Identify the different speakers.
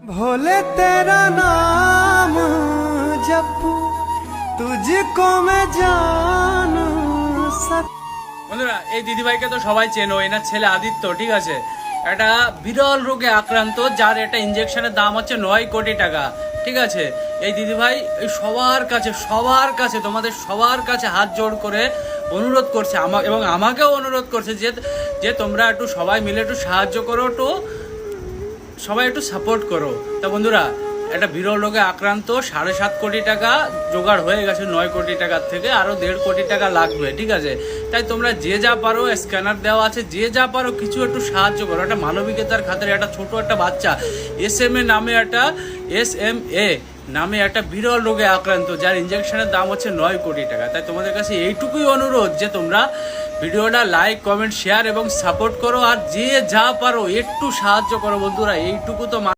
Speaker 1: भोले तेरा नाम जपू तुझको मैं जानू सब।
Speaker 2: বন্ধুরা এই দিদিভাইকে তো সবাই চেনো, এনার ছেলে আদিত্য, ঠিক আছে, একটা বিরল রোগে আক্রান্ত, যার একটা ইঞ্জেকশনের দাম হচ্ছে 9 কোটি টাকা, ঠিক আছে। এই দিদিভাই এই সবার কাছে তোমাদের সবার কাছে হাত জোড় করে অনুরোধ করছে, এবং আমাকেও অনুরোধ করছে যে তোমরা একটু সবাই মিলে একটু সাহায্য করো, সবাই একটু সাপোর্ট করো। তা বন্ধুরা, একটা বিরল রোগে আক্রান্ত, 7.5 কোটি টাকা জোগাড় হয়ে গেছে, 9 কোটি টাকার থেকে আরো 1.5 কোটি টাকা লাগবে, ঠিক আছে। তাই তোমরা যে যা পারো, স্ক্যানার দেওয়া আছে, যে যা পারো কিছু একটু সাহায্য করো। একটা মানবিকতার খাতিরে একটা ছোট একটা বাচ্চা SMA নামে একটা বিরল রোগে আক্রান্ত, যার ইঞ্জেকশনের দাম হচ্ছে 9 কোটি টাকা। তাই তোমাদের কাছে এইটুকুই অনুরোধ যে তোমরা ভিডিওটা লাইক, কমেন্ট, শেয়ার এবং সাপোর্ট করো, আর যে যা পারো একটু সাহায্য করো বন্ধুরা, এইটুকু তো